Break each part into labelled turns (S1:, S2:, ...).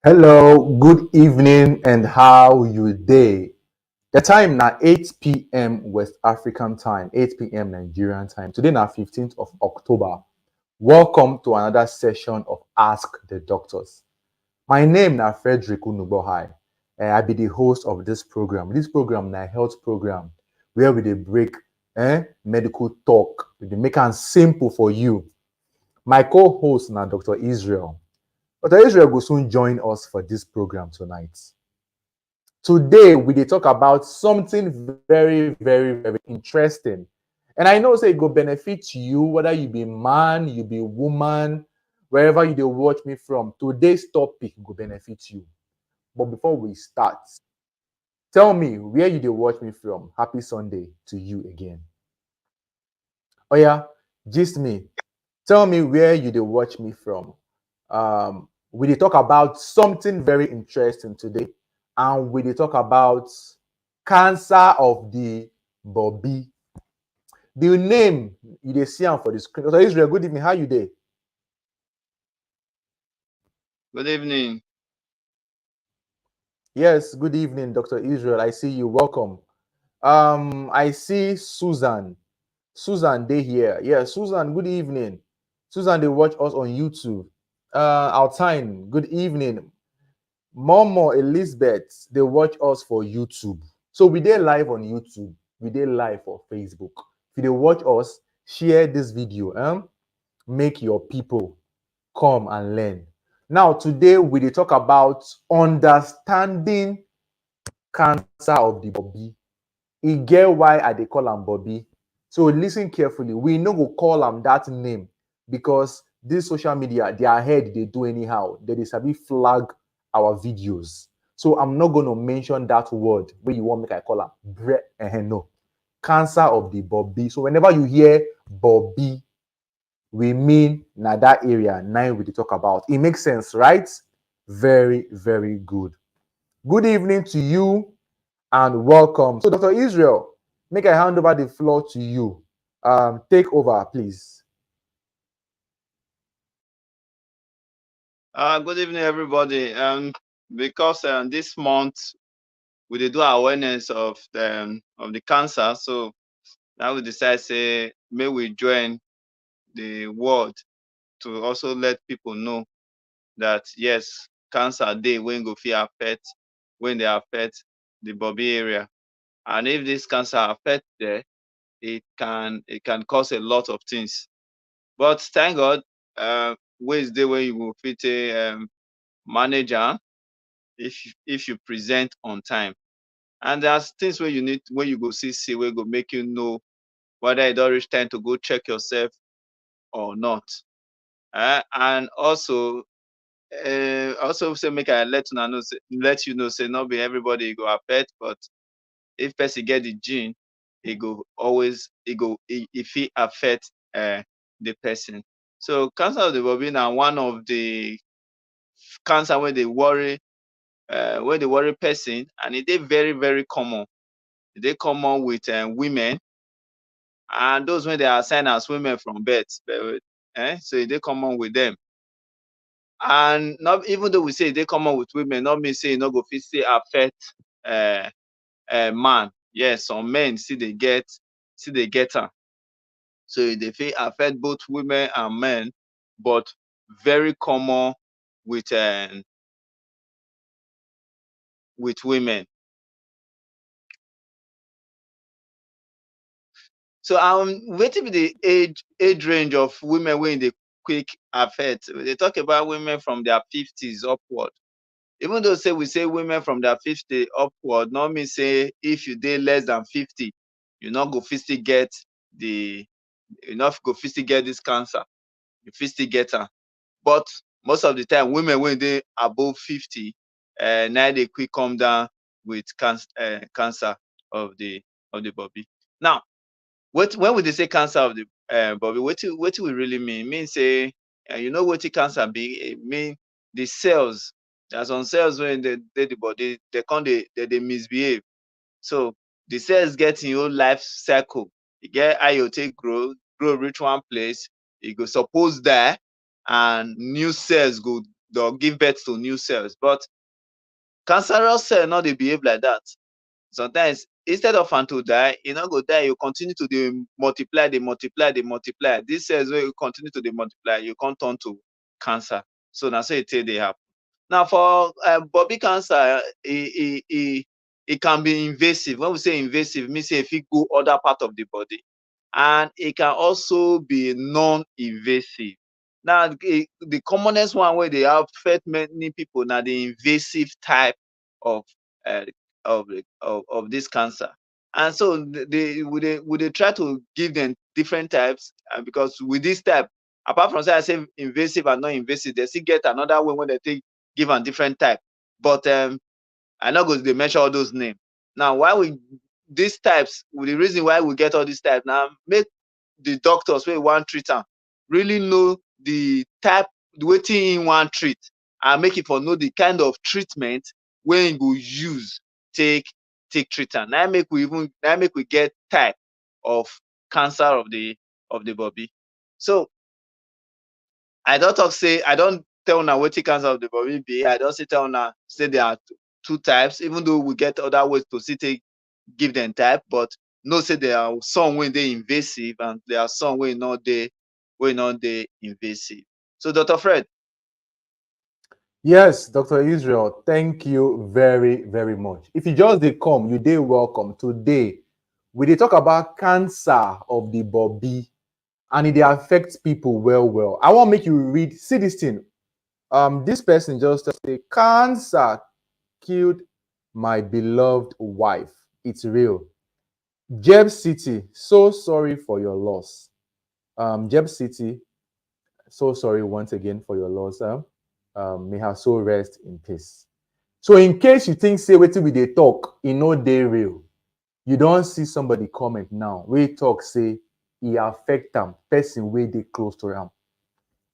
S1: Hello, good evening, and how you day? The time now 8 p.m. West African time, 8 p.m. Nigerian time. Today now 15th of October. Welcome to another session of Ask the Doctors. My name now Frederick Unubohai. I be the host of this program. This program now health program where we dey break medical talk. We dey make it simple for you. My co-host now Dr. Israel. Dr. Israel will soon join us for this program tonight. Today, we dey talk about something very interesting. And I know say it go benefit you, whether you be man, you be woman, wherever you dey watch me from. Today's topic go benefit you. But before we start, tell me where you dey watch me from. Happy Sunday to you again. Oh yeah, gist me. Tell me where you dey watch me from. We dey talk about something very interesting today, and we dey talk about cancer of the body. The name you dey see am for the screen. Dr. Israel, good evening. How you dey?
S2: Good evening.
S1: Yes, good evening, Dr. Israel. I see you. Welcome. I see Susan. Susan, dey here. Yeah, Susan, good evening. Susan, they watch us on YouTube. Altine, good evening. Momo Elizabeth, they watch us for YouTube. So we dey live on YouTube. We dey live for Facebook. If you dey watch us, share this video. Make your people come and learn. Now, today we dey talk about understanding cancer of the body. E get why I dey call am body. So listen carefully. We no go call am that name because this social media, their head dey do anyhow. They dey sabi flag our videos. So I'm not going to mention that word where you want make I call am. No. Cancer of the body. So whenever you hear body, we mean na that area now we dey talk about. It makes sense, right? Very good. Good evening to you and welcome. So, Dr. Israel, make I hand over the floor to you. Take over, please.
S2: Good evening, everybody. Because this month we dey do awareness of the cancer, so now we decide say may we join the world to also let people know that yes, cancer dey when go fit affect when they affect the body area, and if this cancer affect there, it can cause a lot of things. But thank God, ways dey wey you go fit manage am if you present on time. And there's things where you need where you go see where go make you know whether it don reach time to go check yourself or not. And also say make I let you know say not be everybody go affect, but if person get the gene, it fit affect the person. So cancer of the body na one of the cancer wey dey worry person, and it dey very common. E dey common with women and those wey dey assign as women from birth. So e dey common with them. And not even though we say e dey common with women, not mean say e no go fit still affect man. Yes, some men still dey get am. So e dey fit affect both women and men, but very common with women. So wetin be the age range of women wey e dey quick affect? We dey talk about women from their 50s upward. Even though say we say women from their 50 upward, no mean say if you dey less than 50, you no go fit still get this cancer. You fit still get am. But most of the time, women wey dey above 50, na dey quick come down with cancer of the body. Now, when we dey say cancer of the body, wetin we really mean? Mean say you know wetin cancer be? E mean the cells. There are some cells wey dey the body, they dey misbehave. So the cells get im own life cycle. E get how you take grow reach one place, e go suppose die, and new cells go they'll give birth to new cells. But cancerous cell no dey behave like that. Sometimes instead of am to die, e no go die, you continue to dey multiply, dey multiply, dey multiply. These cells wey continue to dey multiply, you come turn to cancer. So na so e take dey happen. Now for body cancer, e can be invasive. When we say invasive, mean say e fit go other part of the body, and e can also be non-invasive. Now the commonest one wey dey affect many people na the invasive type of uh, of this cancer. And so we dey try to give them different types, because with this type, apart from say I say invasive and non-invasive, they still get another way when they take give am different type. But I no go dey mention all those names. Now, why we these types, the reason why we get all these types now, make the doctors wey wan treat am really know the type, wetin im wan treat, and make e for know the kind of treatment wey im go use take treat am. Na make we get type of cancer of the body. So I don talk say, I don tell una wetin cancer of the body be. I don still tell una say there are two types, even though we get other ways to still take give them type, but know say there are some wey dey invasive and there are some wey no dey invasive. So Dr. Fred.
S1: Yes, Dr. Israel, thank you very, very much. If you just dey come, you dey welcome. Today, we dey talk about cancer of the body, and it dey affect people well, well. I want make you read, see this thing. This person just say, cancer killed my beloved wife. It's real. Jeb City, so sorry for your loss. Jeb City, so sorry once again for your loss. May her soul rest in peace. So in case you think say wetin we dey talk, e no dey real, you don see somebody comment now wey talk say e affect am, person wey dey close to am.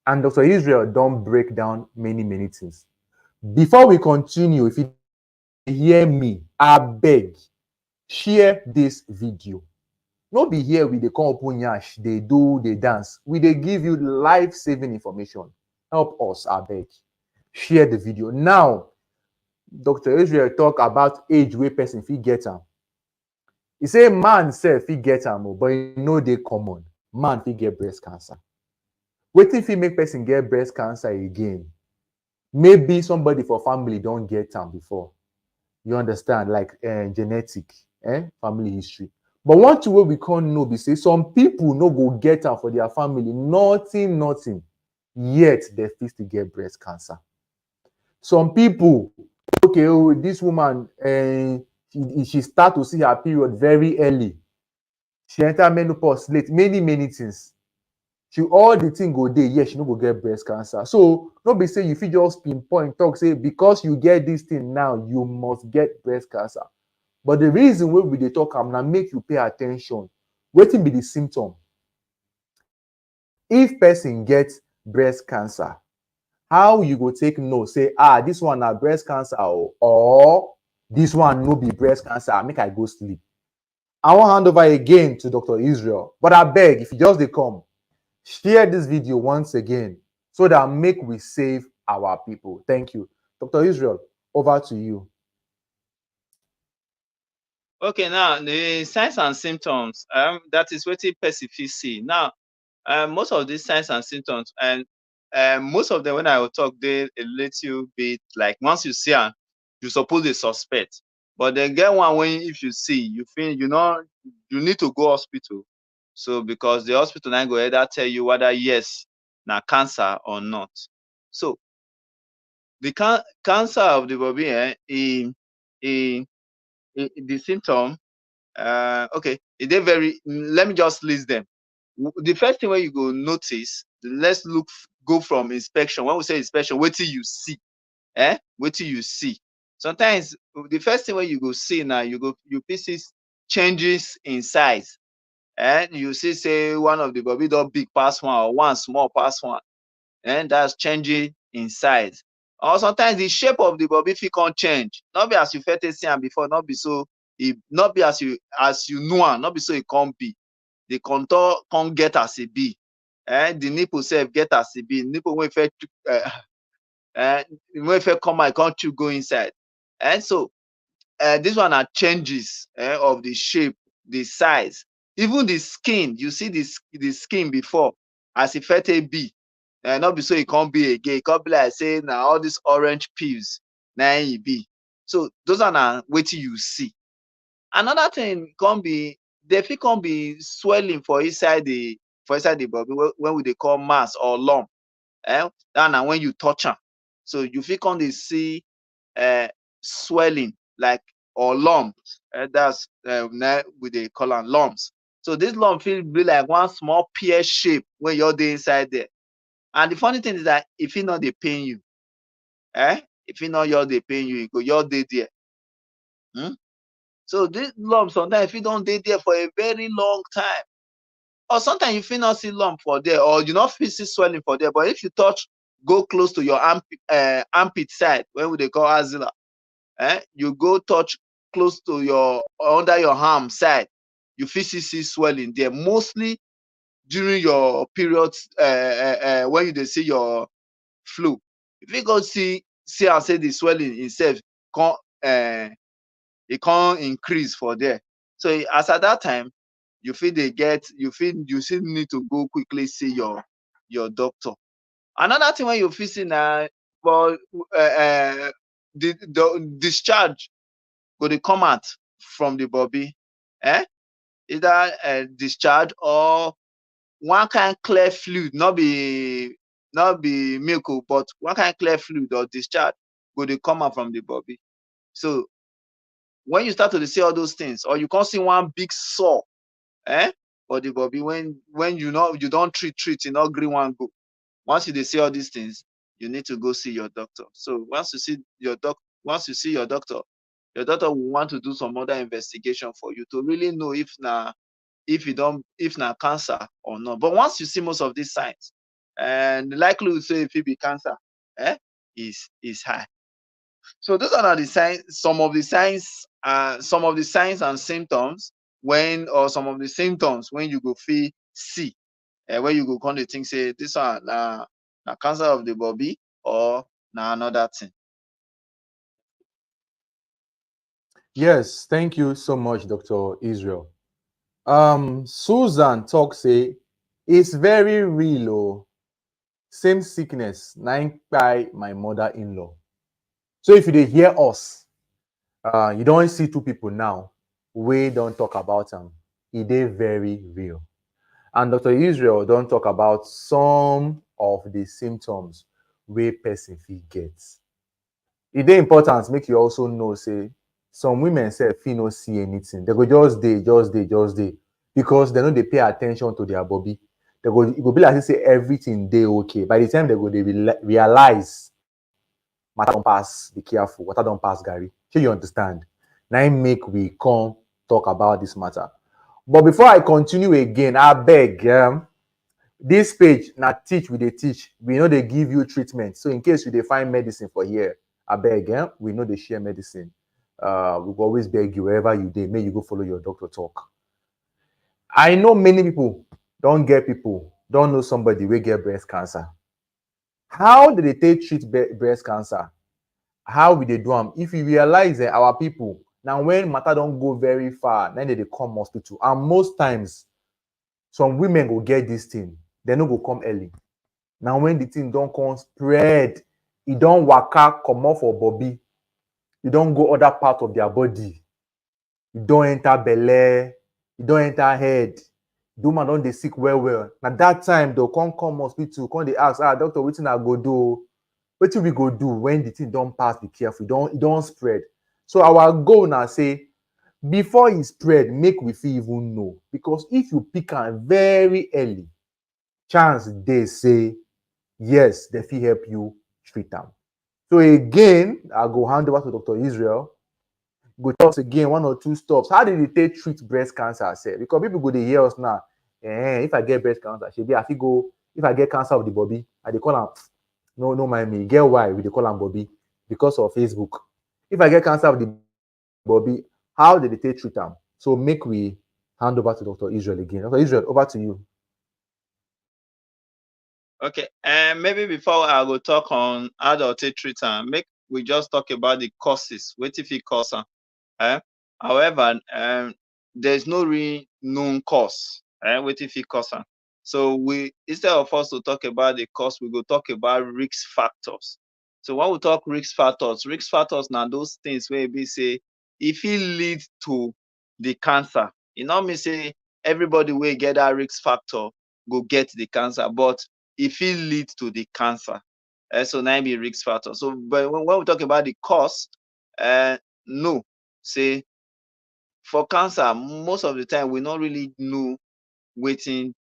S1: And Dr. Israel don break down many, many things. Before we continue, if you hear me, abeg, share this video. No be here we dey come open yansh, dey do, dey dance. We dey give you life-saving information. Help us, abeg. Share the video. Now, Dr. Israel talk about age wey person fit get am. He say man sef fit get am, but e no dey common. Man fit get breast cancer. Wetin fit make person get breast cancer again? Maybe somebody for family don get am before. You understand, like genetic, family history. But one thing wey we can't know be say some people no go get am for their family, nothing, yet they fit still get breast cancer. Some people, okay, oh, this woman, she start to see her period very early. She enter menopause late, many things. All the thing go dey, yes, she no go get breast cancer. So no be say you fit just pinpoint talk say because you get this thing now, you must get breast cancer. But the reason wey we dey talk am na make you pay attention. Wetin be the symptom? If person get breast cancer, how you go take know say this one na breast cancer or this one no be breast cancer, make I go sleep. I wan hand over again to Dr. Israel, but abeg, if you just dey come, share this video once again so that make we save our people. Thank you. Dr. Israel, over to you.
S2: Okay, now the signs and symptoms, that is wetin person fit see. Now, most of these signs and symptoms, and most of them when I will talk, they a little bit like once you see am, you suppose dey suspect. But then get one when if you see, you feel you need to go hospital. So because the hospital now go either tell you whether yes, na cancer or not. So the cancer of the body, the symptom, okay, they very, let me just list them. The first thing where you go notice, let's go from inspection. When we say inspection, wait till you see, wait till you see. Sometimes the first thing where you go see now, you see changes in size, and you see say one of the body don big pass one or one small pass one, and that's changing in size. Or sometimes the shape of the body fit come change. Not be as you first see am before, not be so, not be as you know am, not be so it can't be. The contour can't get as it be. The nipple self get as it be. Nipple wey first When it come out, can't you go inside? And so this one are changes of the shape, the size, even the skin. You see the skin before as e first take be, not be so e can't be again. E can't be like say now all these orange peels na e be. So those are na wetin you see. Another thing can be there fit come be swelling for inside the body when we dey call mass or lump. That na when you touch am. So you fit come dey see swelling like or lumps. That's na we dey call am lumps. So this lump fit be like one small pear shape when you dey inside there. And the funny thing is that e fit no dey pain you. E fit no just dey pain you, e go just dey there. So this lump sometimes fit don dey there for a very long time. Or sometimes you fit not see lump for there, or you not fit see swelling for there. But if you touch, go close to your armpit side, when we dey call axilla, you go touch close to your under your arm side, you fit see swelling there. Mostly during your periods, when you dey see your flu, you fit go see am say the swelling itself e can't increase for there. So as at that time, you still need to go quickly see your doctor. Another thing when you feel see na for the discharge go dey come out from the body, either discharge or one kind clear fluid, not be milk, but one kind clear fluid or discharge go dey come out from the body. So when you start to see all those things, or you can't see one big sore for the body, when you don't treat, you not green one go. Once you dey see all these things, you need to go see your doctor. So once you see your doctor, your doctor will want to do some other investigation for you to really know if na cancer or not. But once you see most of these signs, and the likelihood say if it be cancer is high. So those are the signs, some of the signs and symptoms some of the symptoms when you go feel see, when you go come to think say this one na cancer of the body or na another thing.
S1: Yes, thank you so much, Dr. Israel. Susan talk say it's very real. Oh, same sickness, nine by my mother-in-law. So if you dey hear us, you don't see two people now. We don't talk about them. It is very real. And Dr. Israel don't talk about some of the symptoms where person fit get. It is important make you also know say some women say fit no see anything. They go just day, because they know they pay attention to their body. It go be like they say everything dey okay. By the time they go, they realize matter don't pass. Be careful. Water don't pass, Gary. So you understand? Now make we come talk about this matter. But before I continue again, I beg, this page na teach we dey teach. We know they give you treatment. So in case you dey find medicine for here, I beg, we know they share medicine. We will always beg you wherever you dey, may you go follow your doctor talk. I know many people don't know somebody will get breast cancer. How do they treat breast cancer? How will they do them? If you realize that our people, now when matter don't go very far, then they come hospital. And most times, some women go get this thing, they no go come early. Now when the thing don't come spread, it don't waka come off for body, it don't go other part of their body, it don't enter belly, it don't enter head. The woman don't they sick well. Now that time they'll come hospital, come they ask, doctor, wetin I go do? Wetin we go do when the thing don't pass? Be careful, it don't spread. So our goal now say, before it spread, make we feel even know. Because if you pick am very early, chance they say yes, they fit help you treat them. So again, I go hand over to Dr. Israel. Go tell us again one or two stops. How did they treat breast cancer? Say? Because people go to hear us now. If I get breast cancer, I fit go. If I get cancer of the body, I dey call am. No mind me. Get why we dey call am body? Because of Facebook. If I get cancer of the body, how did they treat them? So make we hand over to Dr. Israel again. Dr. Israel, over to you.
S2: Okay, and maybe before I go talk on adultery treatment, make we just talk about the causes. What if it cause am? However, there's no real known cause. What if it cause am? So we, instead of us to talk about the cause, we go talk about risk factors. So when we talk risk factors na those things where we say if it lead to the cancer, e no mean say everybody wey get that risk factor go get the cancer, but e fit lead to the cancer. So na im be risk factor. So but when we talk about the cause, no, say for cancer most of the time we no really know wetin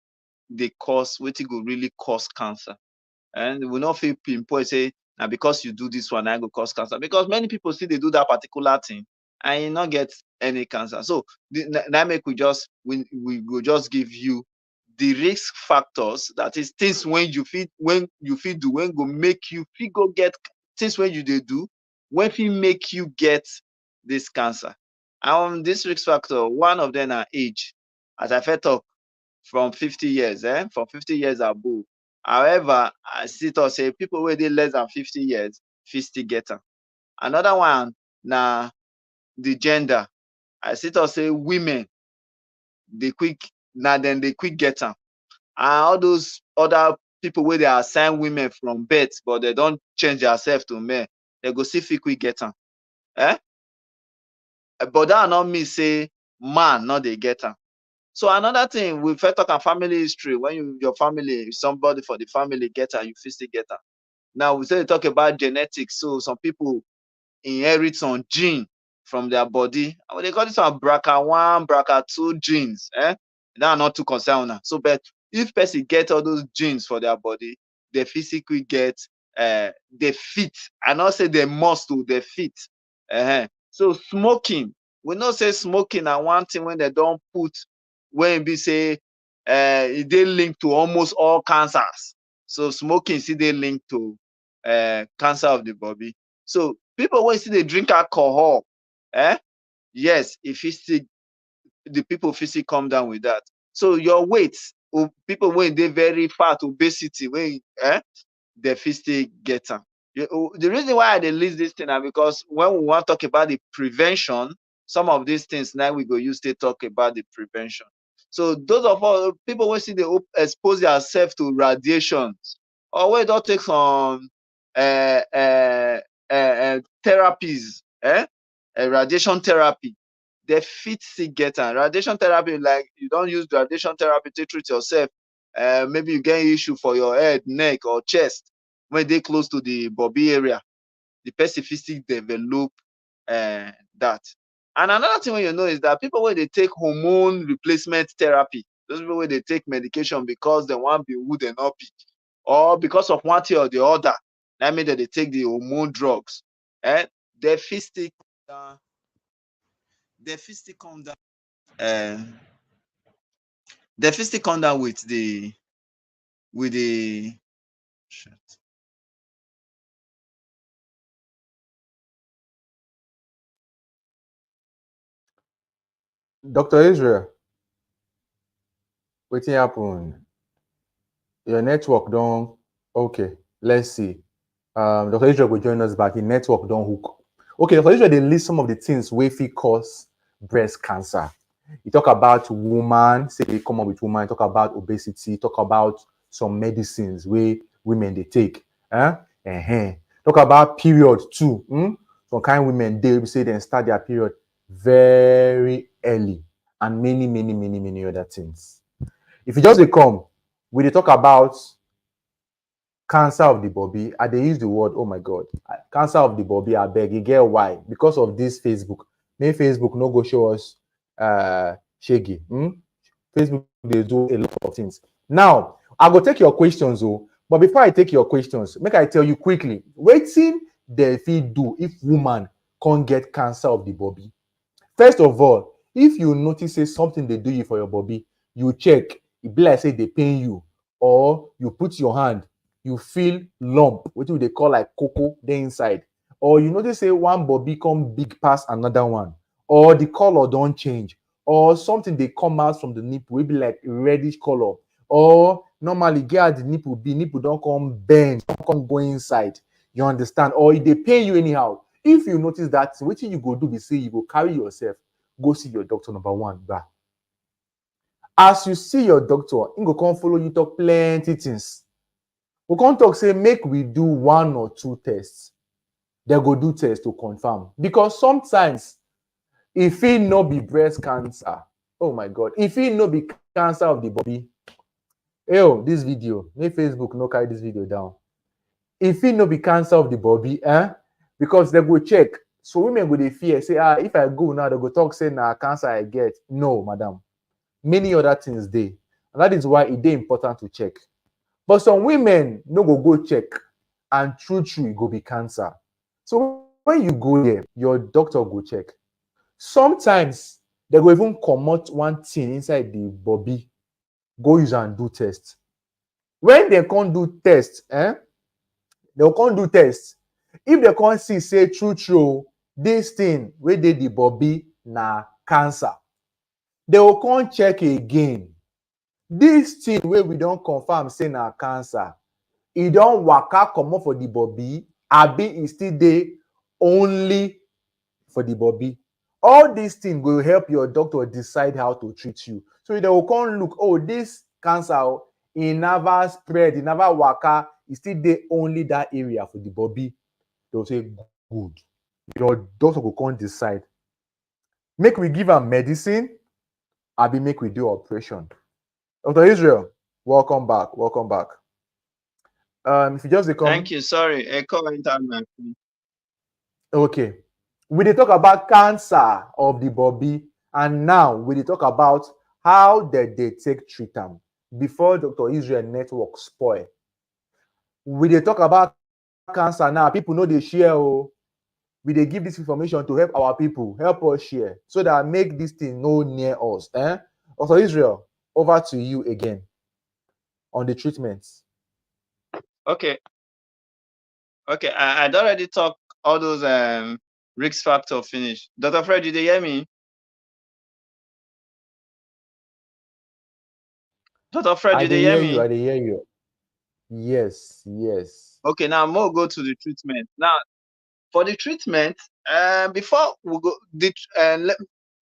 S2: dey cause, wetin go really cause cancer, and we no fit pinpoint say na because you do this one na im go cause cancer, because many people still dey do that particular thing and e no get any cancer. So na im make we go just give you the risk factors, that is things when you fit do when go make you fit go get things wey you dey do wey fit make you get this cancer. And this risk factor, one of them na age, as I first talk, from 50 years, from 50 years above. However, I still talk say people wey dey less than 50 years fit still get am. Another one na the gender. I still talk say women dey quick, na dem dey quick get am, and all those other people wey dey assign women from birth but dem don change theirself to men, dem go still fit quick get am. But that no mean say man no dey get am. So another thing, we first talk am family history. When your family, somebody for the family get am, you fit still get am. Now we still talk about genetics. So some people inherit some gene from their body, and they call this one BRCA1, BRCA2 genes. That are not too concerned una. So but if person get all those genes for their body, they physically get they fit. I not say they must to, they fit. So smoking, we know say smoking na one thing when they don't put, when be say e dey linked to almost all cancers. So smoking still dey linked to cancer of the body. So people wey still dey drink alcohol, yes, e fit still, the people fit still come down with that. So your weight, people wey dey very fat, obesity, wey dey fit still get am. The reason why I dey list this thing na because when we wan talk about the prevention, some of these things now we go use to talk about the prevention. So those of us people wey still dey expose themselves to radiations, or wey don take some therapies, radiation therapy, they fit still get am. Radiation therapy, like you don use radiation therapy to treat yourself, maybe you get issue for your head, neck, or chest wey dey close to the bobby area, the person fit still develop that. And another thing wey you know is that people wey dey take hormone replacement therapy, those people wey dey take medication because dem wan be who dem no be, or because of one thing or the other, na make dem dey take the hormone drugs, dem fit still come down, dem fit still come down with the
S1: Dr. Israel, wetin happen? Your network don, okay, let's see. Dr. Israel will join us back. The network don't hook. Okay, Dr. Israel, they list some of the things wey fit cause breast cancer. You talk about woman, say they come up with woman, talk about obesity, talk about some medicines wey women they take. Talk about period too. Some kind women they say they start their period very early, and many other things. If you just dey come, we dey talk about cancer of the body. I dey use the word, oh my God, cancer of the body. I beg, you get why? Because of this Facebook. Make Facebook no go show us shaggy. Facebook dey do a lot of things. Now, I go take your questions, but before I take your questions, make I tell you quickly, wetin dem fit do if woman can't get cancer of the body. First of all, if you notice say something dey do you for your body, you check. E be like say dey pain you, or you put your hand, you feel lump, wetin we dey call like cocoa dey inside, or you notice say one body come big pass another one, or the color don change, or something dey come out from the nipple wey be like reddish color, or normally get how the nipple don't come bend, don't come go inside. You understand? Or if they pain you anyhow, if you notice that, what you go do be say you go carry yourself, go see your doctor number one. Bah. As you see your doctor, he go come follow you talk plenty things. We come talk say make we do 1 or 2 tests. They go do tests to confirm, because sometimes if it no be breast cancer, oh my god, if it no be cancer of the body, this video, make Facebook no carry this video down. If it no be cancer of the body, because they go check. So women go dey fear, say, if I go now, they go talk say na cancer I get. No, madam. Many other things dey. And that is why it dey important to check. But some women no go check, and true, it go be cancer. So when you go there, your doctor go check. Sometimes they go even comot one thing inside the body, go use and do test. When they can't do test, they can't do test. If they can't see, say true, this thing wey dey the body na cancer, they will come check again. This thing wey we don confirm say na cancer, e don waka comot for the body, abi e still dey only for the body. All these things will help your doctor decide how to treat you. So they will come look, this cancer, e never spread, e never waka, e still dey only that area for the body. They will say good. Your doctor will come decide, make we give am medicine, abi make we do operation. Dr. Israel, welcome back. If you just come.
S2: Thank you. Sorry, a comment on my phone.
S1: Okay. We dey talk about cancer of the body, and now we dey talk about how they take treat am before Dr. Israel network spoil. We dey talk about cancer now. People know they share. We dey give this information to help our people, help us share, so that make this thing no near us. Dr. Israel, over to you again on the treatments.
S2: Okay. I'd already talked all those risk factor finish. Dr. Fred, did you hear me? Dr. Fred, did you hear me?
S1: I hear you. Yes.
S2: Okay, now more go to the treatment. Now, for the treatment, before we go,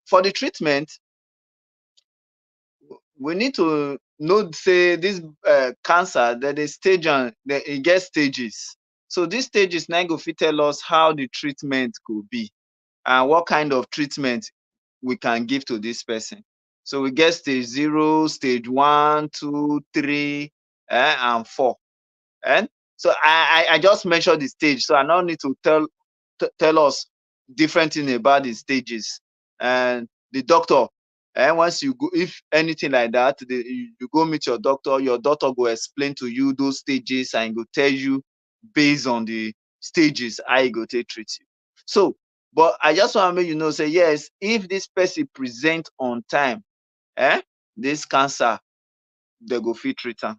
S2: for the treatment, we need to know, say, this cancer, that the stage and it gets stages. So these stages now go fit tell us how the treatment could be and what kind of treatment we can give to this person. So we get stage 0, stage 1, 2, 3, and 4. And so I just mentioned the stage, so I don't need to tell us different thing about the stages. And the doctor, and once you go, if anything like that, you go meet your doctor will explain to you those stages and go tell you based on the stages how he go take treat you. So, but I just want to make you know, say, yes, if this person present on time, this cancer, they go fit treat am.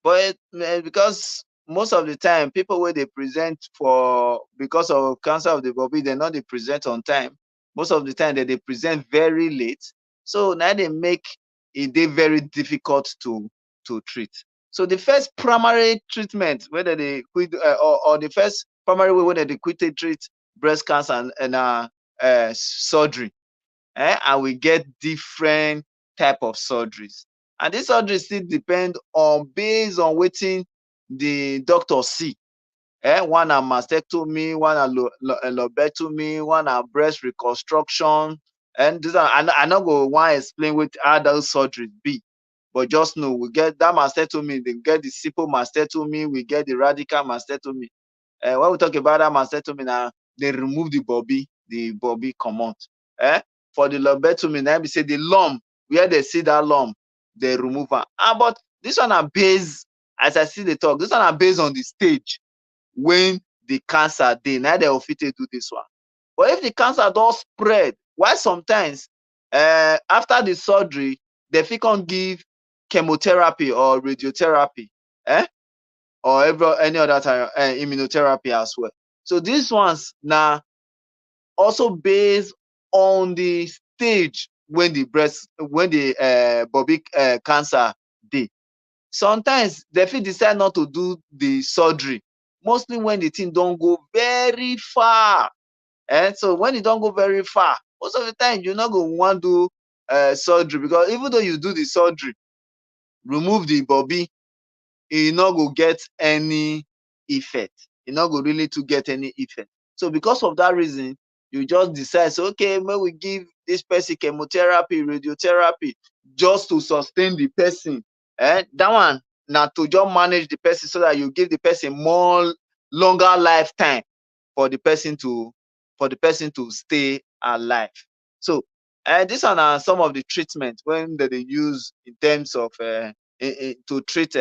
S2: But because most of the time, people where they present for because of cancer of the body, they not they present on time. Most of the time, they present very late. So now they make it very difficult to treat. So the first primary treatment, whether they quit or the first primary way whether they quit to treat breast cancer and surgery, and we get different type of surgeries. And this surgery still depend on based on wetin the doctor see. One na mastectomy, one na lobotomy, one na breast reconstruction. And this I no go wan explain how those surgeries be, but just know we get that mastectomy, they get the simple mastectomy, we get the radical mastectomy. When we talk about that mastectomy, now they remove the body comot. For the lobotomy, now we say the lump, where they see that lump, they remove am. But this one are based, as I see the talk, this one are based on the stage when the cancer dey. Now they will fit do this one. But if the cancer don spread, why sometimes after the surgery, they fit come give chemotherapy or radiotherapy, or any other type immunotherapy as well. So these ones now also based on the stage when the body cancer dey. sometimes they fit decide not to do the surgery, mostly when the thing don go very far. So when e don go very far, most of the time you no go wan do surgery, because even though you do the surgery, remove the bobby, e no go get any effect. E no go really to get any effect. So because of that reason, you just decide say, okay, may we give this person chemotherapy, radiotherapy, just to sustain the person. That one na to just manage the person so that you give the person more longer lifetime for the person to stay alive. So these are some of the treatment when they use in terms of to treat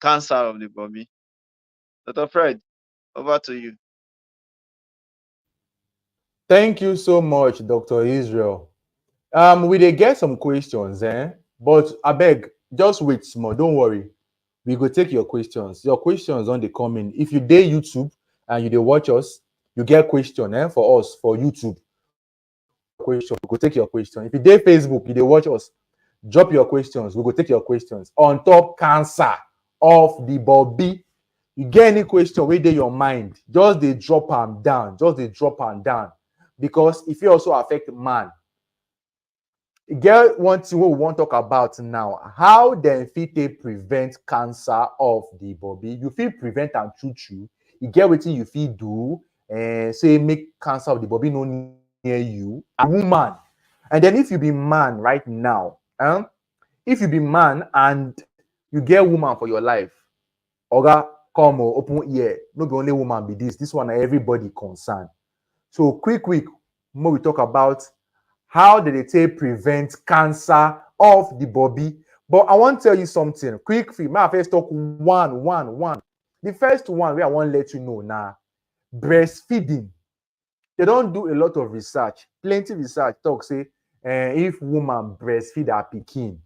S2: cancer of the body. Dr. Fred, over to you.
S1: Thank you so much, Dr. Israel. We dey get some questions, but I beg, just wait small. Don't worry. We go take your questions. Your questions don dey come in. If you dey YouTube and you dey watch us, you get question for us for YouTube. Question, we go take your question. If you dey Facebook, you dey watch us, drop your questions. We go take your questions on top cancer of the body. You get any question wey dey your mind, just dey drop am down. Just dey drop am down, because e fit also affect man. E get one thing wey we wan talk about now. How dem fit take prevent cancer of the body? You fit prevent am true true. E get wetin you fit do, say make cancer of the body no near you. A woman, and then if you be man right now, if you be man and you get woman for your life, oga, come open ear. No be only woman be this. This one na everybody concern. So quick, make we talk about how they take prevent cancer of the body. But I want to tell you something. Quick, may I first talk one. The first one wey I wan let you know na breastfeeding. They don do a lot of research, plenty research talk say if woman breastfeed her pikin,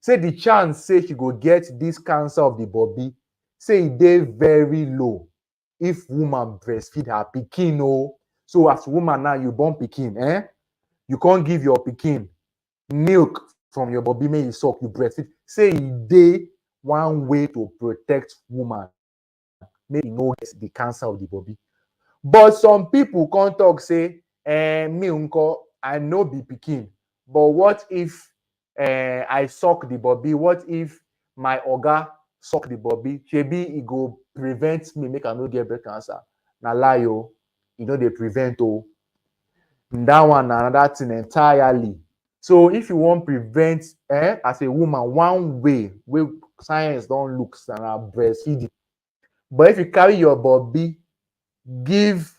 S1: say the chance say she go get this cancer of the body, say e dey very low if woman breastfeed her pikin. So as woman now, you born pikin, you can't give your pikin milk from your body, make e suck, you breastfeed. Say e dey one way to protect woman, make e no get the cancer of the body. But some people come talk say, me unko, I no be pikin, but what if I suck the body? What if my oga suck the body? Shebi e go prevent me make I no get breast cancer. Na lie o, e no dey prevent o. That one na another thing entirely. So if you wan prevent as a woman, one way wey science don look na breastfeeding. But if you carry your body give,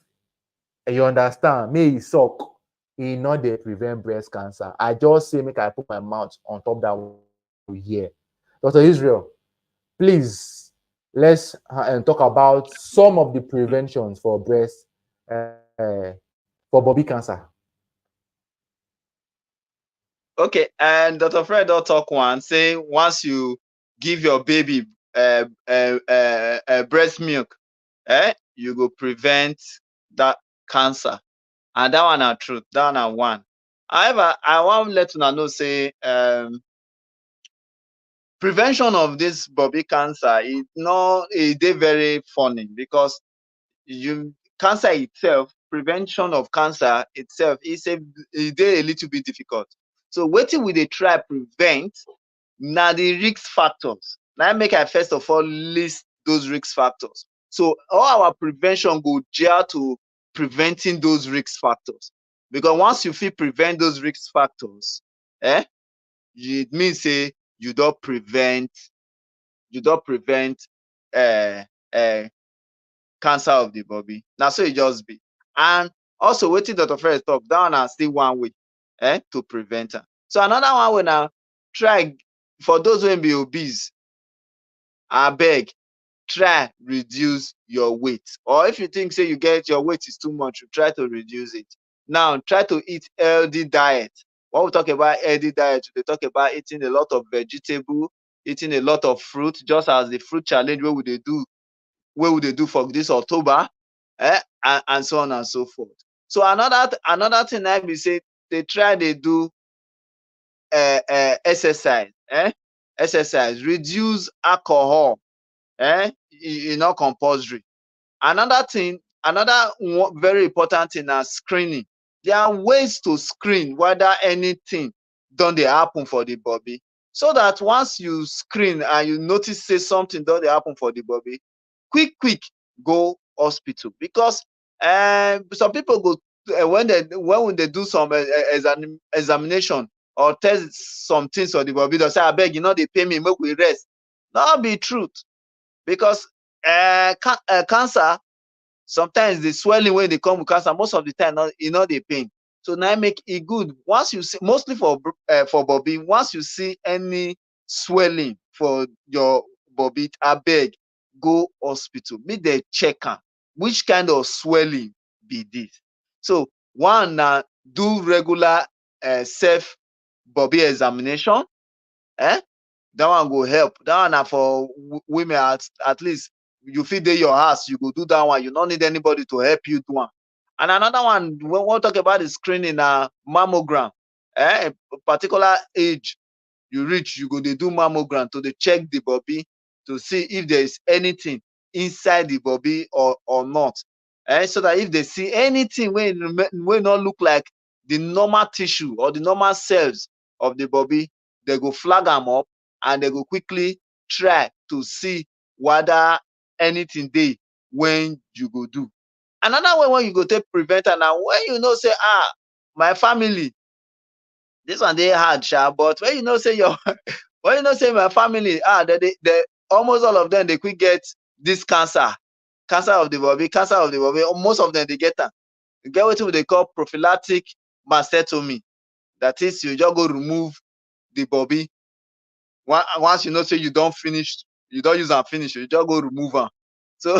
S1: you understand, make e suck, e no dey prevent breast cancer. I just say make I put my mouth on top that one here. Dr. Israel, please, let's talk about some of the preventions for breast for body cancer.
S2: Okay, and Dr. Fred don talk one, say once you give your baby breast milk, you go prevent that cancer. And that one na truth. That one na one. However, I wan let una know say prevention of this body cancer is no, e dey very funny, because cancer itself, prevention of cancer itself is e dey a little bit difficult. So wetin we dey try prevent na the risk factors. Na make I first of all list those risk factors. So all our prevention go gel to preventing those risk factors, because once you fit prevent those risk factors, it means say you don prevent cancer of the body. Na so e just be. And also wetin Dr. Fred talk, that one na still one way to prevent am. So another one wey na try, for those wey be obese, abeg try reduce your weight. Or if you think say your weight is too much, you try to reduce it. Now try to eat healthy diet. When we talk about healthy diet, we talk about eating a lot of vegetable, eating a lot of fruit, just as the fruit challenge wey we dey do for this October, and so on and so forth. So another thing na be say they try dey do exercise. exercise, reduce alcohol, not compulsory. Another thing, another very important thing is screening. There are ways to screen whether anything don dey happen for the body, so that once you screen and you notice say something don dey happen for the body, quick go hospital. Because some people go when they do some examination or test some things for the body, they say abeg you no dey pay me, make we rest. No be truth. Because cancer, sometimes the swelling wey dey come with cancer, most of the time e no dey pain. So na make e good once you see, mostly for body, once you see any swelling for your body, abeg go hospital make dem check am which kind of swelling be this. So one na do regular self body examination. That one go help. That one na for women. At least you fit dey your house, you go do that one. You no need anybody to help you do am. And another one, when we talk about the screening, na mammogram. A particular age you reach, you go dey do mammogram to dey check the body to see if there is anything inside the body or not. So that if they see anything wey no look like the normal tissue or the normal cells of the body, they go flag am up and they go quickly try to see whether anything dey when you go do. Another way when you go take prevent am na when you know say my family, this one dey hard sha, but when you know say when you know say my family they almost all of them dey quick get this cancer of the body, most of them dey get am. You get wetin we dey call prophylactic mastectomy. That is, you just go remove the body. Once you know say you don finish, you don use am finish, you just go remove am. So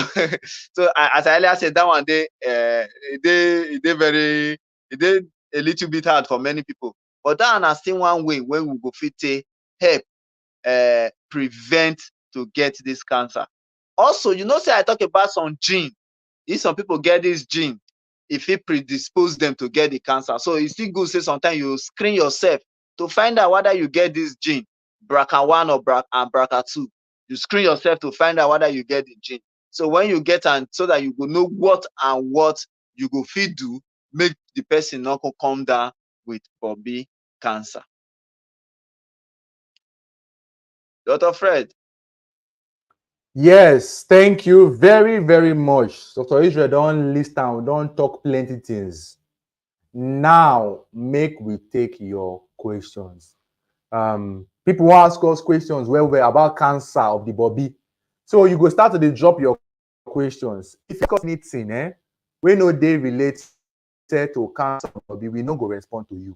S2: so as I earlier said, that one dey a little bit hard for many people. But that one na still one way wey we go fit take help prevent to get this cancer. Also, you know say I talk about some gene. If some people get this gene, e fit predispose them to get the cancer. So e still good say sometimes you screen yourself to find out whether you get this gene, BRCA1 or BRCA2. You screen yourself to find out whether you get the gene. So when you get am, so that you go know what you go fit do, make the person not go come down with body cancer. Dr. Fred.
S1: Yes, thank you very, very much. Dr. Israel don list down, don talk plenty things. Now, make we take your questions. People will ask us questions about cancer of the body. So you go start to drop your questions. If you got anything, we know they related to cancer of the body, we no go respond to you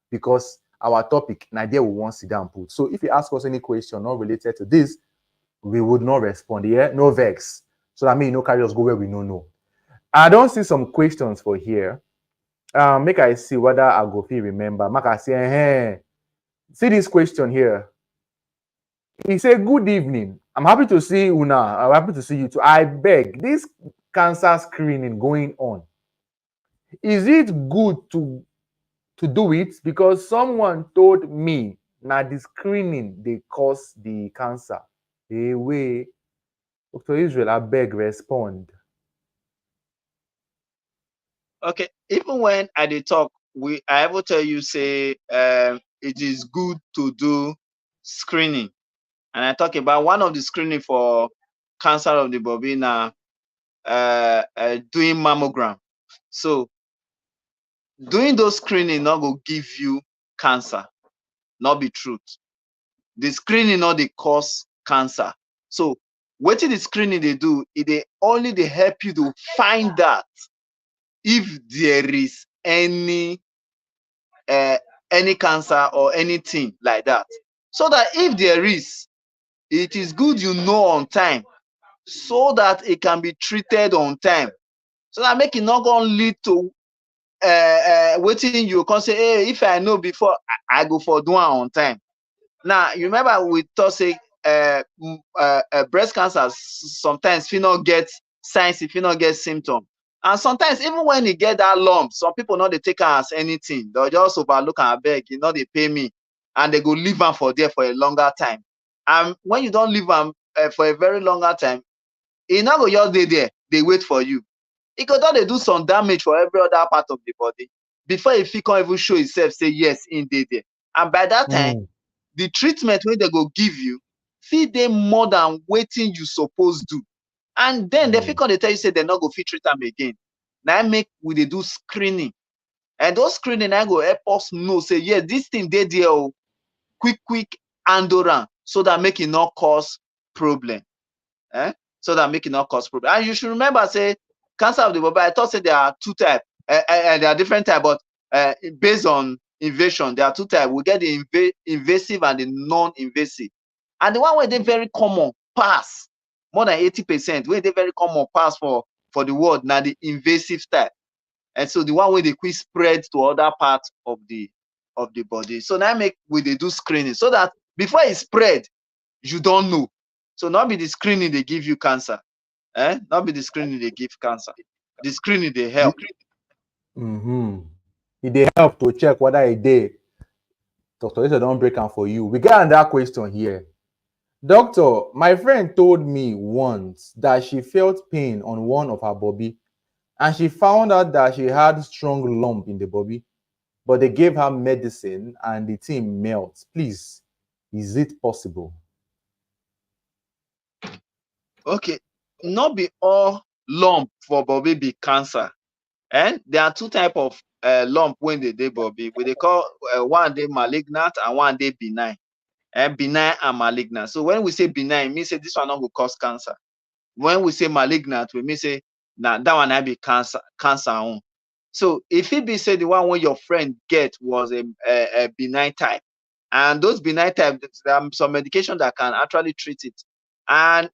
S1: because our topic, na there we want sit down put. So if you ask us any question not related to this, we would not respond. Yeah, no vex. So that means no carry us go where we no know. I don't see some questions for here. Make I see whether I go fit remember. Make I say, see this question here. He said, "Good evening. I'm happy to see Una. I'm happy to see you too. I beg, this cancer screening going on. Is it good to do it? Because someone told me now the screening they cause the cancer. Way, Dr. Israel, I beg respond."
S2: Okay, even when I dey talk, I will tell you say it is good to do screening, and I talk about one of the screening for cancer of the body now, doing mammogram. So doing those screening not go give you cancer, not be truth. The screening not dey cause cancer. So wetin the screening they do, they only they help you to find out if there is any cancer or anything like that. So that if there is, it is good you know on time, so that it can be treated on time. So that make it not gonna lead to waiting you can say, hey, if I know before, I go for do on time. Now you remember we thought say breast cancer sometimes if you not get signs, if you not get symptoms. And sometimes even when you get that lump, some people not they take am as anything. They'll just overlook and beg, you know, they pay me, and they go leave am for there for a longer time. And when you don't leave am for a very longer time, e no go just dey there dey wait for you. E go don dey do some damage for every other part of the body before e fit come even show itself say yes, im dey there. And by that time, the treatment wey dem go give you fit dey more than wetin you suppose do. And then dem fit come dey tell you say dem no go fit treat am again. Na im make we dey do screening. And those screening na go help us know say yes, this thing dey there o, quick handle am so that make e no cause problem. So that make e no cause problem. And you should remember say cancer of the body, I thought say there are two types. There are different types, but based on invasion, there are two types. We get the invasive and the non-invasive. And the one wey dey very common pass, more than 80%, wey dey very common pass for the world, na the invasive type. And so the one wey dey quick spread to other parts of the body. So now make we dey do screening so that before e spread, you don't know. So not be the screening they give you cancer. Not be the screening they give cancer. The screening they help.
S1: They help to check whether e dey. Dr. Lisa don't break am for you. We got another question here. Doctor, my friend told me once that she felt pain on one of her body and she found out that she had strong lump in the body, but they gave her medicine and the thing melts. Please, is it possible?
S2: Okay, not be all lump for body be cancer. And there are two types of lump when they dey body. We they call one day malignant and one day benign. Benign and malignant. So when we say benign, mean say this one not will cause cancer. When we say malignant, we mean say that one might be cancer on. So if it be say the one where your friend get was a benign type, and those benign type, there are some medication that can actually treat it. And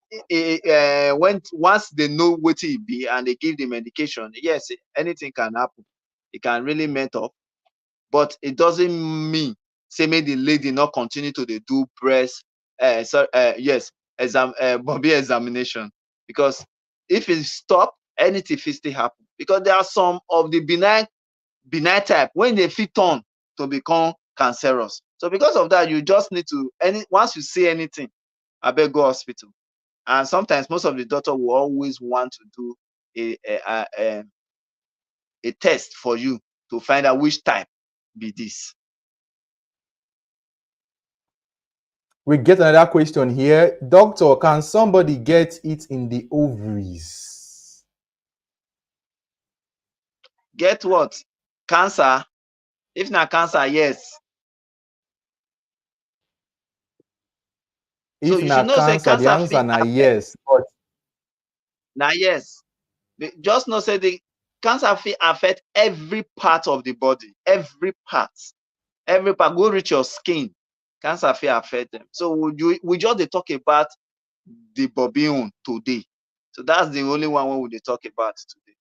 S2: once they know what it be and they give the medication, yes, anything can happen. It can really melt up, but it doesn't mean say make the lady not continue to do breast body examination, because if it stop, anything fit still happen, because there are some of the benign type when they fit turn to become cancerous. So because of that, you just need to once you see anything, I beg go hospital. And sometimes most of the doctor will always want to do a test for you to find out which type be this.
S1: We get another question here. Doctor, can somebody get it in the ovaries?
S2: Get what? Cancer? If not cancer, yes.
S1: If so you should know cancer, say cancer the answer na yes. But
S2: na yes. Just know say the cancer fit affect every part of the body. Every part. Every part. Go reach your skin. Cancer fit affect them. So we just dey talk about the bobby today. So that's the only one we dey talk about today.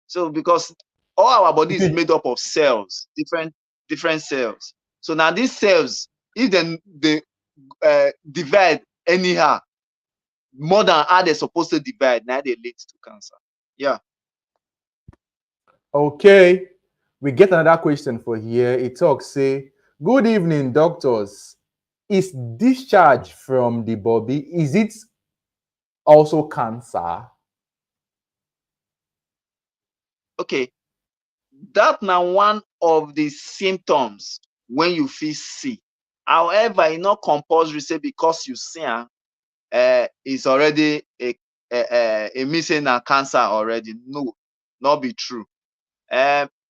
S2: So because all our body is made up of cells, different cells. So now these cells, if they divide anyhow, more than how they're supposed to divide, now they lead to cancer. Yeah.
S1: Okay. We get another question for here. It talks, say, good evening, doctors. Is discharge from the body, is it also cancer?
S2: Okay. That now one of the symptoms when you feel sick. However, it's not compulsory say because you see it's already a missing a cancer already. No, not be true.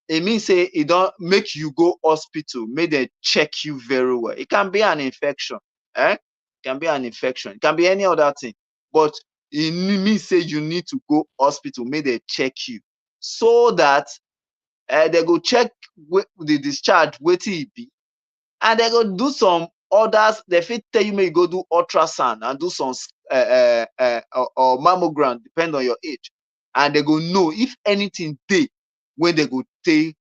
S2: It means say it don't make you go hospital, make they check you very well. It can be an infection. It can be an infection. It can be any other thing. But it means say you need to go hospital, make they check you, so that they go check the discharge, what it be, and they go do some others. They fit tell you, may you go do ultrasound and do some or mammogram, depend on your age, and they go know if anything dey when they go take,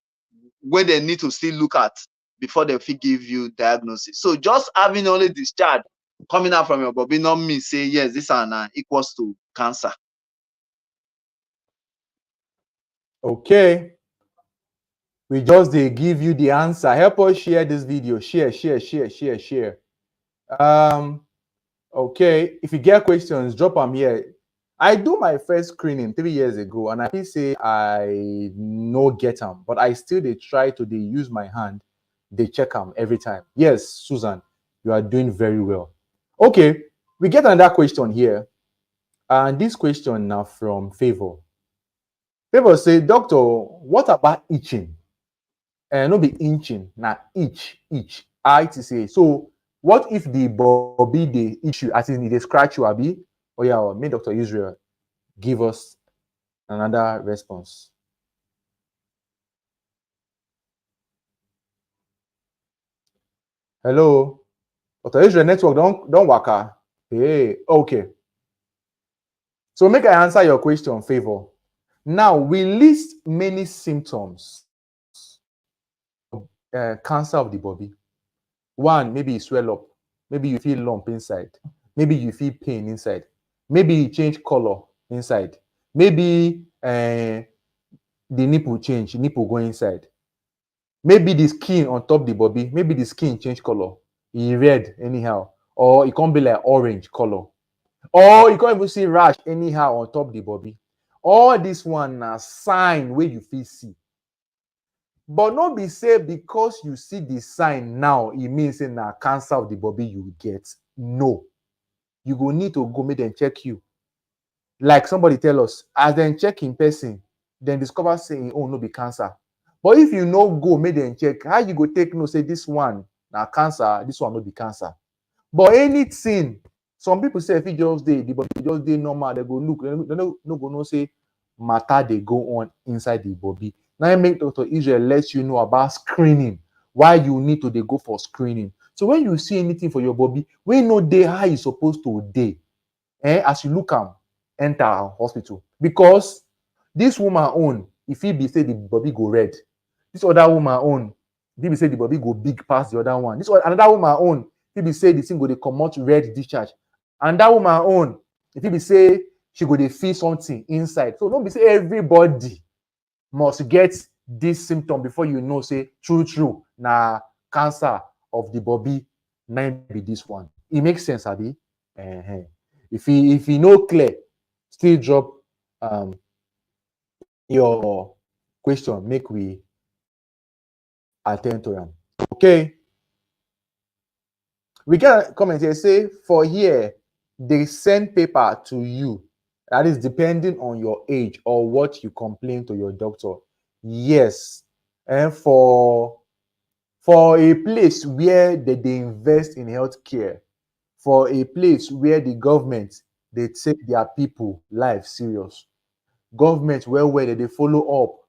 S2: when they need to still look at before they fit give you diagnosis. So just having only discharge coming out from your body not mean say yes, this one equals to cancer.
S1: Okay. We just they give you the answer. Help us share this video. Share. Okay, if you get questions, drop them here. I do my first screening 3 years ago, and I feel say I no get them, but I still they try to they use my hand, they check them every time. Yes, Susan, you are doing very well. Okay, we get another question here, and this question now from Favor. Favor say, Doctor, what about itching? And not be inching, now itch. I to say. So, what if the bobby they itch you, as in they scratch you, Abi? Oh yeah, well, may Dr. Israel give us another response. Hello, Dr. Israel network don't waka. Hey, okay. So make I answer your question, Favor. Now we list many symptoms cancer of the body. One, maybe you swell up, maybe you feel lump inside, maybe you feel pain inside, maybe you change color inside, maybe the nipple change, nipple go inside, maybe the skin on top the body, maybe the skin change color, e red anyhow, or e come be like orange color, or you can't even see rash anyhow on top the body. All this one na sign wey you fit see, but no be say because you see the sign now e mean say na cancer of the body you get. No, you go need to go make dem check you. Like somebody tell us, as dem check in person, dem discover say im own no be cancer. But if you no go make dem check, how you go take know say this one na cancer, this one no be cancer? But anything, some people say fit just dey the body just dey normal, dem go look, dem no go know say matter dey go on inside the body. Na im make Dr. Israel let you know about screening, why you need to dey go for screening. So when you see anything for your body wey no dey how e suppose to dey, as you look am, enter hospital, because this woman own e fit be say the body go red, this other woman own e fit be say the body go big pass the other one, this one another woman own fit be say the thing go dey comot red discharge, and that woman own e fit be say she go dey feel something inside. So no be say everybody must get this symptom before you know say true na cancer of the body na im be this one. E make sense, abi? If e no clear, still drop your question make we at ten d to am. Okay. We get a comment here say for here they send paper to you, that is depending on your age or what you complain to your doctor. Yes, and for a place where they invest in healthcare, for a place where the government they take their people life serious, government well they follow up,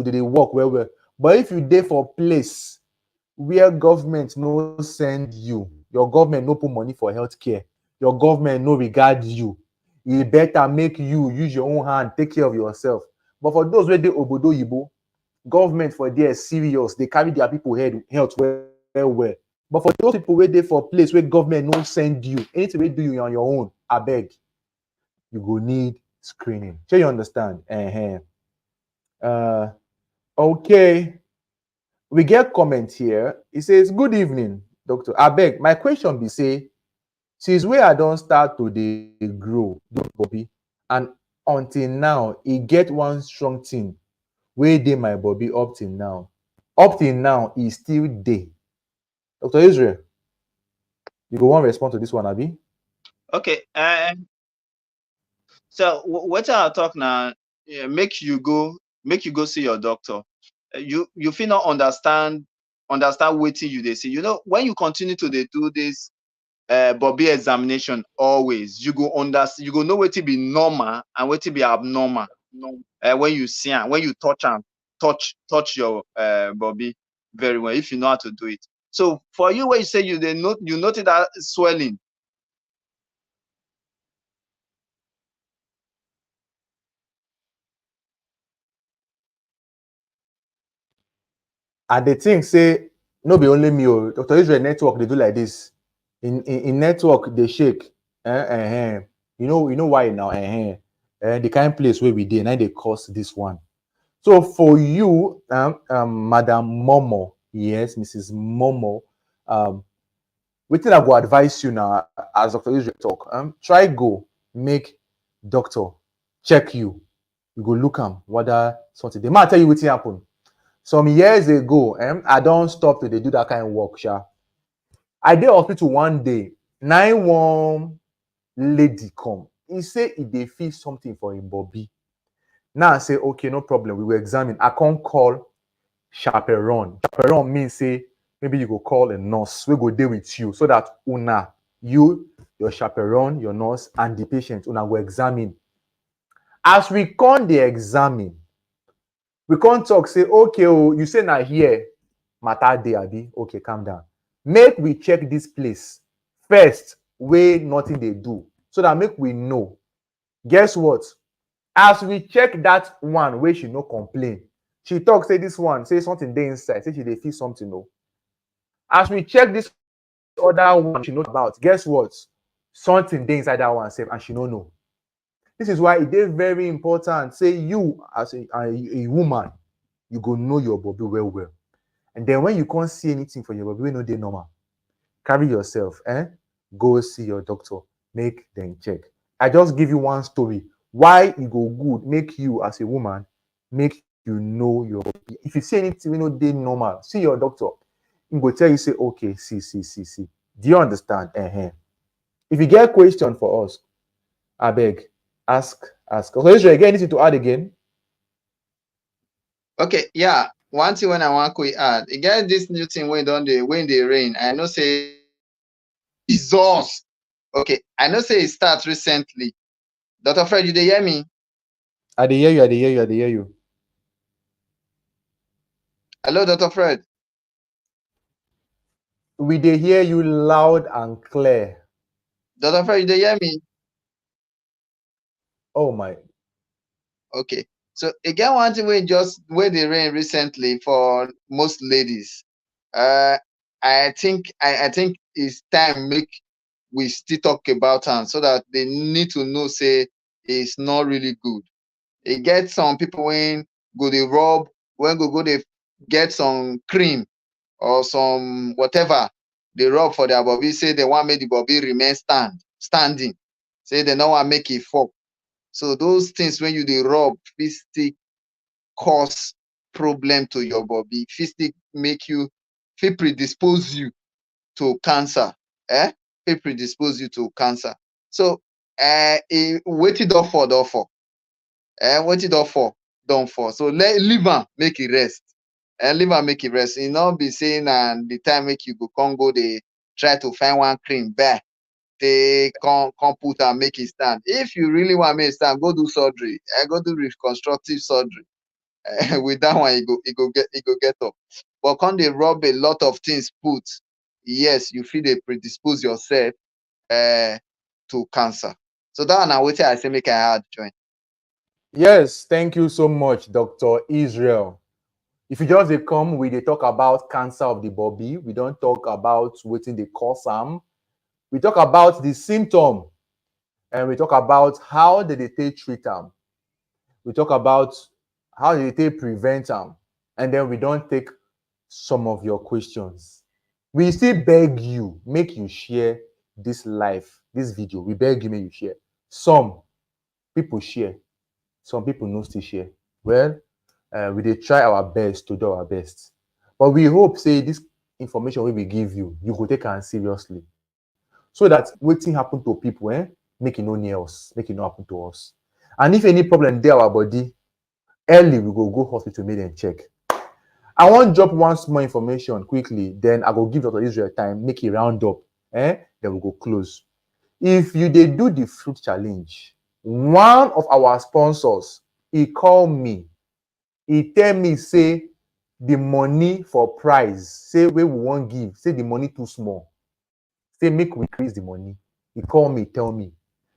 S1: they work well. But if you dey for place where government no send you, your government no put money for healthcare, your government no regard you, e better make you use your own hand take care of yourself. But for those wey dey obodo oyibo, government for there serious, they carry their people health well. But for those people wey dey for place where government no send you, anything wey do you on your own, abeg, you go need screening. Shey you understand? Okay. We get comment here. It says, good evening, doctor. Abeg, my question be say, since wey I don start to dey grow, body, and until now, e get one strong thing wey dey my body up till now. Up till now, e still dey. Dr. Israel, you go wan respond to this one, abi?
S2: Okay. So what I talk now, make you go see your doctor. You fit not understand wetin you dey see. You know, when you continue to dey do this body examination always, you go understand, you go know wetin be normal and wetin be abnormal. When you see am, when you touch am, touch your body very well, if you know how to do it. So for you, when you say you notice that swelling,
S1: And the thing say, no be only me, Dr. Israel network they do like this. In network they shake. You know why now? The kind of place where we dey, now they cause this one. So for you, Madam Momo, yes, Mrs. Momo, wetin I go advise you now, as Dr. Israel talk, try go make doctor check you. You go look am whether something dey. Ma tell you wetin happen. Some years ago, I don't stop to dey do that kind of work, sha. I dey hospital one day, 9-1 lady come. He say he dey feel something for him body. Now I say, okay, no problem. We will examine. I can't call chaperone. Chaperone means say maybe you go call a nurse. We go there with you so that una, you, your chaperone, your nurse, and the patient, una go examine. As we come the examine, we can't talk, say, okay, oh, you say na here, matter dey, abi? Okay, calm down. Make we check this place first, where nothing they do, so that make we know. Guess what? As we check that one where she no complain, she talk, say this one, say something dey inside, say she dey feel something, no. As we check this other one she know about, guess what? Something dey inside that one sef, and she no know. This is why it is very important. Say you as a woman, you go know your body well well. And then when you can't see anything for your body, we know they normal. Carry yourself, go see your doctor, make them check. I just give you one story. Why it go good, make you as a woman, make you know your body. If you see anything, we know they normal, see your doctor. He go tell you, say, okay, see. Do you understand? If you get a question for us, I beg, ask. Okay, Israel, get anything to add again?
S2: Okay, yeah. One thing when I want to add, again, this new thing when they rain, I know say Jesus. Okay, I know say it starts recently. Dr. Fred, you dey hear me?
S1: I dey hear you.
S2: Hello, Dr. Fred.
S1: We dey hear you loud and clear.
S2: Dr. Fred, you dey hear me?
S1: Oh my.
S2: Okay. So again, one thing where they rain recently for most ladies. I think it's time make we still talk about them so that they need to know say it's not really good. It gets some people when go they rub, when go they get some cream or some whatever they rub for their body, say they want make the body remain standing. Say they don't want make it fall. So those things when you they rub, still cause problem to your body, still make you predispose you to cancer. It predispose you to cancer. So wait it off for. What it off for, don't for. So leave am, make it rest. Leave am, make it rest. You not be saying and the time make you go they try to find one cream back. They can put and make it stand. If you really want to make it stand, go do surgery. Go do reconstructive surgery. With that one, it go get up. But can they rub a lot of things put? Yes, you feel they predispose yourself to cancer. So that one I would say I say make I hard join.
S1: Yes, thank you so much, Dr. Israel. If you just come, we dey talk about cancer of the body. We don't talk about wetin dey cause am. We talk about the symptom, and we talk about how they take treat am. We talk about how they take prevent am, and then we don't take some of your questions. We still beg you, make you share this video. We beg you, make you share. Some people share, some people no still share. Well, we dey try our best to do our best, but we hope say this information we give you, you go take am seriously, so that wetin happen to people, make it no near us, make it not happen to us. And if any problem dey our body, early we go hospital, make them check. I want drop one small information quickly, then I go give Dr. Israel time, make it round up, then we go close. If you dey do the fruit challenge, one of our sponsors, he call me, he tell me say the money for prize, say wey we wan give, say the money too small, say make we increase the money. He call me, tell me.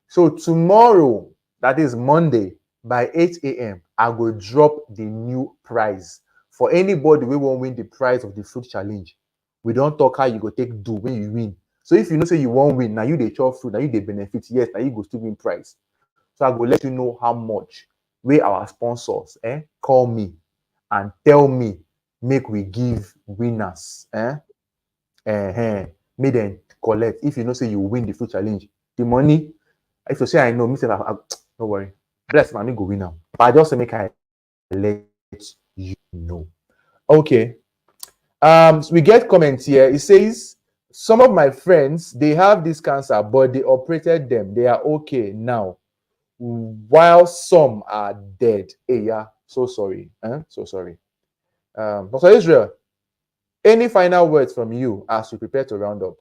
S1: So tomorrow, that is Monday, by 8 a.m., I go drop the new prize for anybody wey wan win the prize of the fruit challenge. We don talk how you go take do when you win. So if you know say you wan win, now you dey chop fruit, now you dey benefit, yes, now you go still win prize. So I go let you know how much wey our sponsors call me and tell me make we give winners. Make them collect if you know say you win the food challenge. The money, if you say I know, me say no worry. Bless mommy go win now. But I just say make I let you know. Okay. So we get comments here. It says some of my friends they have this cancer, but they operated them. They are okay now, while some are dead. Hey, yeah, so sorry. So sorry. Dr. Israel, any final words from you as we prepare to round up?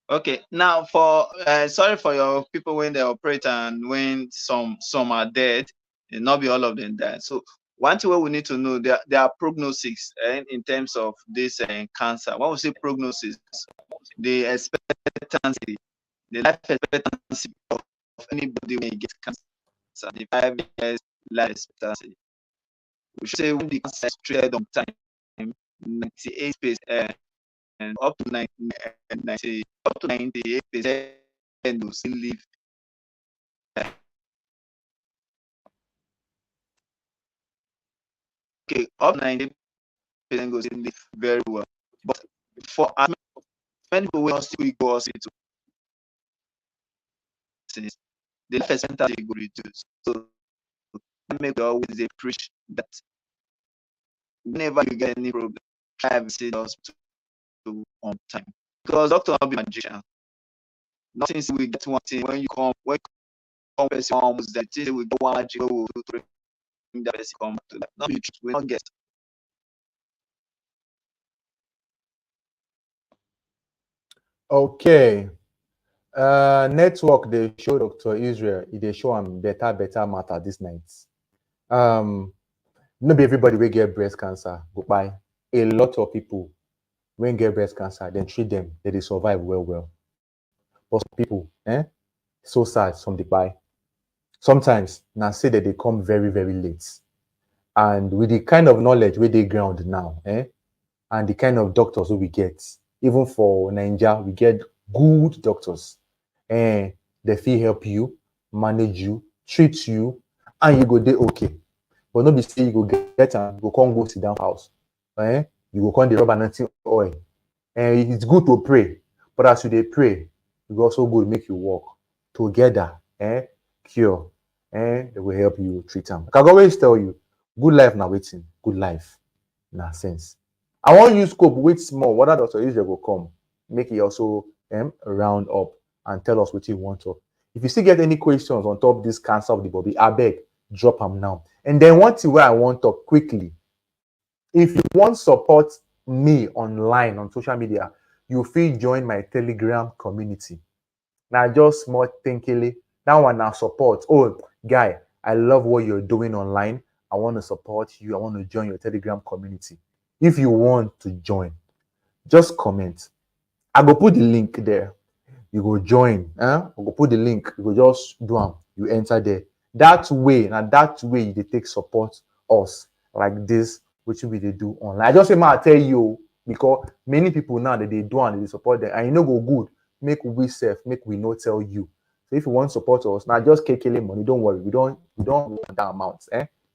S2: Okay, now for sorry for your people when they operate and when some are dead, and not be all of them dead. So one thing we need to know, there are prognosis in terms of this cancer. When we say prognosis, the expectancy, the life expectancy of anybody when you get cancer, the 5 years life expectancy. We should say when the cancer is treated on time, 98%, and up to 98% will still live. Okay, up to 98% will still live very well. But for as many people will still go hospital, since the life expectancy will reduce. So make we always preach that whenever you get any problem, try to visit the hospital on time. Because doctor not be magician. Nothing say we get one thing when you come person almost that thing we get one magic we will do to bring that person come to life. Not be truth, we not get.
S1: Okay. Network they show Dr. Israel, they show him better matter this night. No be everybody will get breast cancer. Goodbye. A lot of people when get breast cancer, then treat them, they survive well. But some people, so sad, some they buy. Sometimes now say that they come very late. And with the kind of knowledge where they ground now, and the kind of doctors who we get, even for Nigeria, we get good doctors. They feel help you, manage you, treat you, and you go there okay. But not be say you go get and go come go sit down house. You go come the rub anointing oil. And it's good to pray, but as you dey pray, it's also good make you work together. Cure. They will help you treat them. I can always tell you, good life now waiting. Good life na sense. I want use scope wait small. Whether Dr. Israel will come, make it also round up and tell us what you want to. If you still get any questions on top this cancer of the body, I beg, drop them now. And then one thing where I want to quickly, if you want support me online on social media, you feel join my Telegram community. Now just small thinkily, that one now support. Oh, guy, I love what you're doing online. I want to support you. I want to join your Telegram community. If you want to join, just comment. I go put the link there. You go join. I go put the link. You go just do them. You enter there. That way, you take support us like this, which we they do online. I just say, I tell you, because many people now that they do and they support them, and you know go good. Make we safe, make we not tell you. So if you want to support us, now just kekele money. Don't worry, we don't want that amount.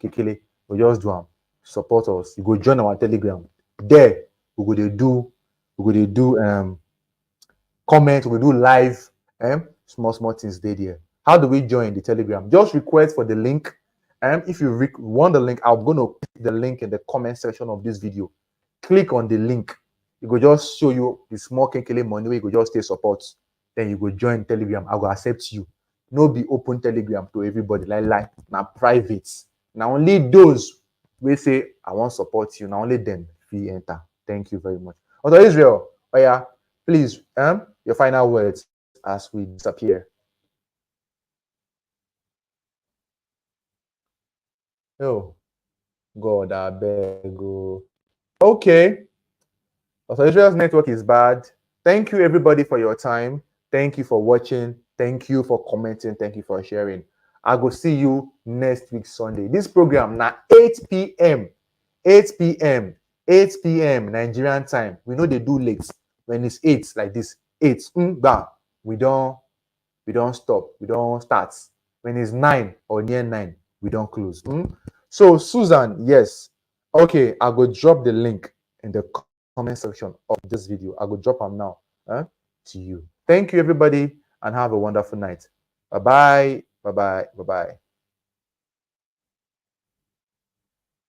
S1: Kekele, we just do them. Support us. You go join our Telegram. There, we go they do comment, we do live, small things there. How do we join the Telegram? Just request for the link. If you want the link, I'm going to put the link in the comment section of this video. Click on the link. It will just show you the small kenkele money where you go just stay support. Then you go join Telegram. I will accept you. No be open Telegram to everybody. Like now private. Now only those we say I want support you. Now only them fee enter. Thank you very much. Also Israel, oh yeah, please, your final words as we disappear. Oh, God, I beg you. Okay. So Israel's network is bad. Thank you, everybody, for your time. Thank you for watching. Thank you for commenting. Thank you for sharing. I go see you next week, Sunday. This program now 8 p.m. 8 p.m. 8 p.m. Nigerian time. We know they do late. When it's 8 like this, 8, bam, we don't stop. We don't start. When it's 9 or near 9, we don't close. So Susan, yes. Okay, I will drop the link in the comment section of this video. I will drop them now to you. Thank you, everybody, and have a wonderful night. Bye bye. Bye bye. Bye bye.